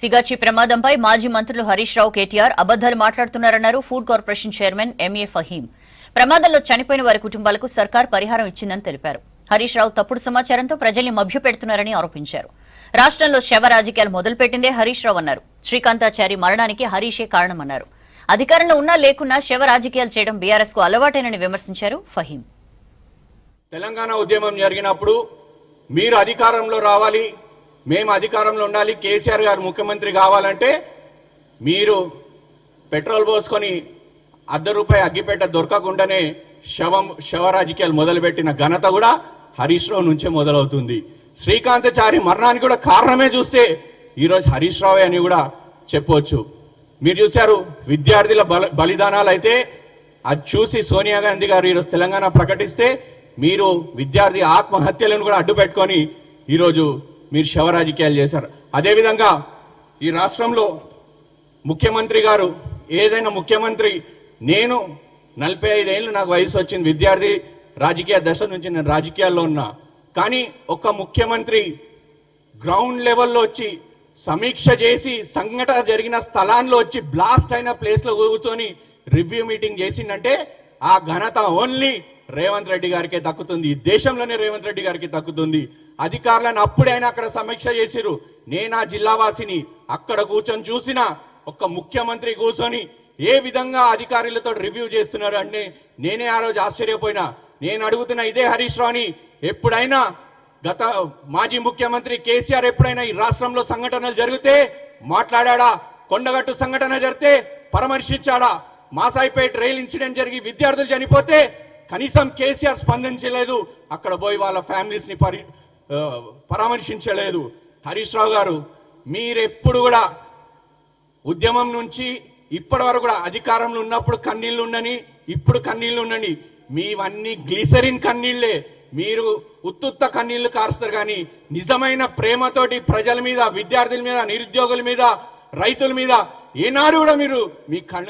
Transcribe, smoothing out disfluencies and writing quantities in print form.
సిగాచి ప్రమాదంపై మాజీ మంత్రులు హరీష్ రావు, కేటీఆర్ అబద్దాలు మాట్లాడుతున్నారన్నారు food corporation chairman MA Faheem. ప్రమాదంలో చనిపోయిన వారి కుటుంబాలకు సర్కార్ పరిహారం ఇచ్చిందని తెలిపారు. హరీష్ రావు తప్పుడు సమాచారంతో ప్రజల్ని మభ్యపెడుతున్నారని ఆరోపించారు. రాష్ట్రంలో శవ రాజకీయాలు మొదలుపెట్టిందే హరీష్ రావు అన్నారు. శ్రీకాంతాచారి మరణానికి హరీషే కారణమన్నారు. అధికారంలో ఉన్నా లేకున్నా శవ రాజకీయాలు చేయడం బీఆర్ఎస్ కు అలవాటేనని విమర్శించారు ఫహీం. తెలంగాణ ఉద్యమం జరిగినప్పుడు మీరు అధికారంలో రావాలి, మేము అధికారంలో ఉండాలి, కేసీఆర్ గారు ముఖ్యమంత్రి కావాలంటే మీరు పెట్రోల్ పోసుకొని ₹1 అగ్గిపెట్ట దొరకకుండానే శవ రాజకీయాలు మొదలుపెట్టిన ఘనత కూడా హరీష్ రావు నుంచే మొదలవుతుంది. శ్రీకాంతాచారి మరణానికి కూడా కారణమే చూస్తే ఈరోజు హరీష్ రావు అని కూడా చెప్పవచ్చు. మీరు చూశారు విద్యార్థుల బలిదానాలు అయితే అది చూసి సోనియా గాంధీ గారు ఈరోజు తెలంగాణ ప్రకటిస్తే మీరు విద్యార్థి ఆత్మహత్యలను కూడా అడ్డు పెట్టుకొని ఈరోజు మీరు శవ రాజకీయాలు చేశారు. అదేవిధంగా ఈ రాష్ట్రంలో ముఖ్యమంత్రి గారు ఏదైనా ముఖ్యమంత్రి, నేను 45 ఏళ్ళు నాకు వయసు వచ్చింది, విద్యార్థి రాజకీయ దశ నుంచి నేను రాజకీయాల్లో ఉన్నా. కానీ ఒక ముఖ్యమంత్రి గ్రౌండ్ లెవెల్లో వచ్చి సమీక్ష చేసి సంఘటన జరిగిన స్థలాల్లో వచ్చి బ్లాస్ట్ అయిన ప్లేస్లో కూర్చొని రివ్యూ మీటింగ్ చేసిందంటే ఆ ఘనత ఓన్లీ రేవంత్ రెడ్డి గారికే దక్కుతుంది. ఈ దేశంలోనే రేవంత్ రెడ్డి గారికి దక్కుతుంది. అధికారులను అప్పుడైనా అక్కడ సమీక్ష చేసిరు. నేను ఆ జిల్లావాసిని, అక్కడ కూర్చొని చూసిన ఒక ముఖ్యమంత్రి కూర్చొని ఏ విధంగా అధికారులతో రివ్యూ చేస్తున్నారు అంటే నేనే ఆ రోజు ఆశ్చర్యపోయినా. నేను అడుగుతున్న ఇదే హరీష్ రావుని, ఎప్పుడైనా గత మాజీ ముఖ్యమంత్రి కేసీఆర్ ఎప్పుడైనా ఈ రాష్ట్రంలో సంఘటనలు జరిగితే మాట్లాడా? కొండగట్టు సంఘటన జరిగితే పరామర్శించాడా? మాసాయిపేట రైల్ ఇన్సిడెంట్ జరిగి విద్యార్థులు చనిపోతే కనీసం కేసీఆర్ స్పందించలేదు, అక్కడ పోయి వాళ్ళ ఫ్యామిలీస్ని పరామర్శించలేదు. హరీష్ రావు గారు, మీరెప్పుడు కూడా ఉద్యమం నుంచి ఇప్పటి వరకు కూడా అధికారంలో ఉన్నప్పుడు కన్నీళ్లు ఉండని, ఇప్పుడు కన్నీళ్లు ఉండండి. మీవన్నీ గ్లిసరిన్ కన్నీళ్లే. మీరు ఉత్తుత్త కన్నీళ్లు కారుస్తారు కానీ నిజమైన ప్రేమతోటి ప్రజల మీద, విద్యార్థుల మీద, నిరుద్యోగుల మీద, రైతుల మీద ఏనాడు కూడా మీరు మీ కళ్ళ